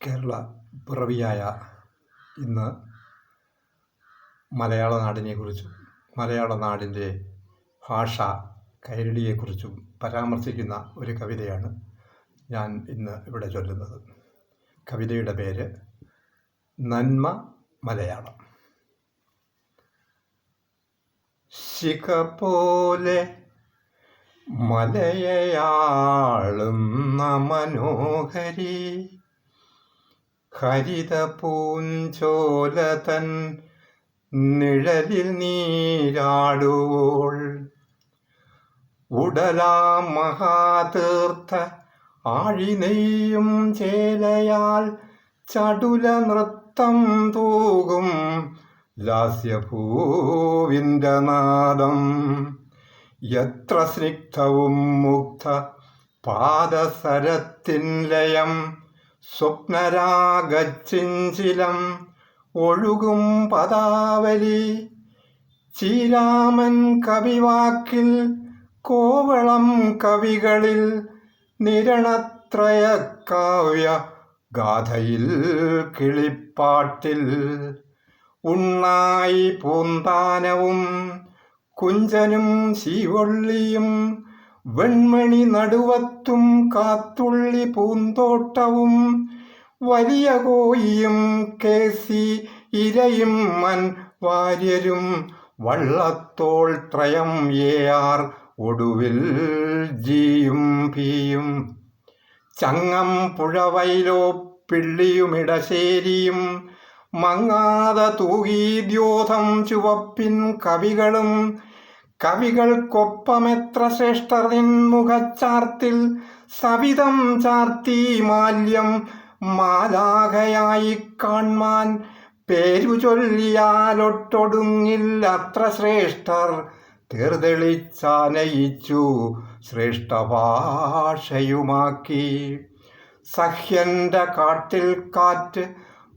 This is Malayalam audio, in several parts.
കേരള പിറവിയായ ഇന്ന് മലയാള നാടിനെക്കുറിച്ചും മലയാള നാടിൻ്റെ ഭാഷ കൈരളിയെക്കുറിച്ചും പരാമർശിക്കുന്ന ഒരു കവിതയാണ് ഞാൻ ഇന്ന് ഇവിടെ ചൊല്ലുന്നത്. കവിതയുടെ പേര് നന്മ മലയാളം. ശിഖ പോലെ മലയാളുന്ന മനോഹരി, ഹരിത പൂഞ്ചോല തൻ നിഴലിൽ നീരാടുവോൾ, ഉടലാ മഹാതീർത്ഥ ആഴിനെയ്യും ചേലയാൽ ചടുല നൃത്തം തൂകും ലാസ്യഭൂവിൻ്റെ നാദം. എത്ര സ്നിഗ്ധവും മുഗ്ധ പാദസരത്തിൻ ലയം, സ്വപ്നരാഗച്ചിഞ്ചിലം ഒഴുകും പദാവലി. ചീരാമൻ കവിവാക്കിൽ കോവളം കവികളിൽ നിരണത്രയ കാവ്യ ഗാഥയിൽ കിളിപ്പാട്ടിൽ. ഉണ്ണായി പൂന്താനവും കുഞ്ചനും ശീവൊള്ളിയും വെൺമണി നടുവത്തും കാത്തുള്ളി പൂന്തോട്ടവും, വലിയ കോയിയും കേസി ഇരയും മൻ വാര്യരും വള്ളത്തോൾ ത്രയം ഏയാർ ഒടുവിൽ ജിയും പിയും. ചങ്ങം പുഴവയിലോ പിള്ളിയുമിടശ്ശേരിയും മങ്ങാത തൂകീദ്യോധം ചുവപ്പിൻ കവികളും. കവികൾക്കൊപ്പമെത്ര ശ്രേഷ്ഠർ നിൻമുഖച്ചാർത്തിൽ, സവിധം ചാർത്തി മാല്യം മാലാഖയായി കാൺമാൻ. പേരു ചൊല്ലിയാലൊട്ടൊടുങ്ങില്ലത്ര ശ്രേഷ്ഠർ, തീർത്തെളിച്ചാനയിച്ചു ശ്രേഷ്ഠ ഭാഷയുമാക്കി. സഹ്യന്റെ കാട്ടിൽ കാറ്റ്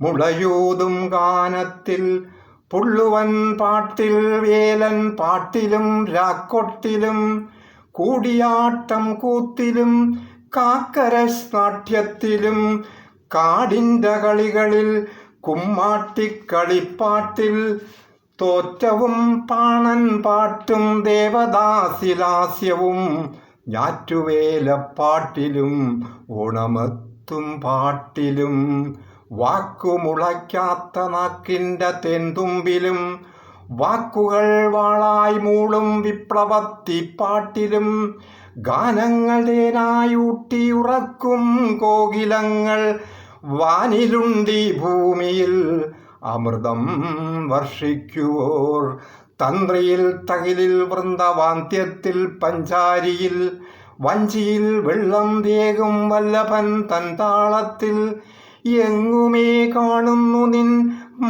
മുളയൂതും ഗാനത്തിൽ, പുള്ളുവൻ പാട്ടിൽ വേലൻ പാട്ടിലും രാക്കൊട്ടിലും, കൂടിയാട്ടം കൂത്തിലും കാക്കരസ് നാട്യത്തിലും, കാടിൻ്റെ കളികളിൽ കുമ്മാട്ടിക്കളിപ്പാട്ടിൽ, തോറ്റവും പാണൻ പാട്ടും ദേവദാസിലാസ്യവും, ഞാറ്റുവേലപ്പാട്ടിലും ഓണമത്തും പാട്ടിലും, വാക്കുമുളയ്ക്കാത്ത നാക്കിൻ്റെ തേൻതുമ്പിലും, വാക്കുകൾ വാളായി മൂളും വിപ്ലവത്തിപ്പാട്ടിലും, ഗാനങ്ങൾ തേനായൂട്ടി ഉറക്കും കോകിലങ്ങൾ, വാനിലുണ്ടി ഭൂമിയിൽ അമൃതം വർഷിക്കുവോർ. തന്ത്രിയിൽ തകിലിൽ വൃന്ദവാന്ത്യത്തിൽ പഞ്ചാരിയിൽ, വഞ്ചിയിൽ വെള്ളം തേകും വല്ലഭൻ തൻ താളത്തിൽ. എങ്ങുമേ കാണുന്നു നിൻ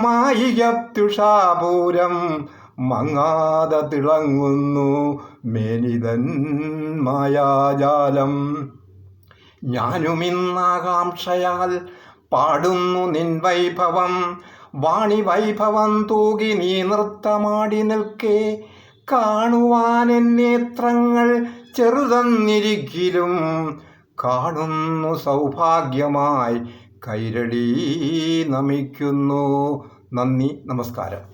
മായികത്തുഷാപൂരം, മങ്ങാതെ തിളങ്ങുന്നു മേനിതൻ മായാജാലം. ഞാനുമിന്നാകാംക്ഷയാൽ പാടുന്നു നിൻ വൈഭവം, വാണി വൈഭവം തൂകി നീ നൃത്തമാടി നിൽക്കേ. കാണുവാൻ എന്നേത്രങ്ങൾ ചെറുതന്നിരിക്കിലും, കാണുന്നു സൗഭാഗ്യമായി കൈരളി നമിക്കുന്നു. നന്ദി, നമസ്കാരം.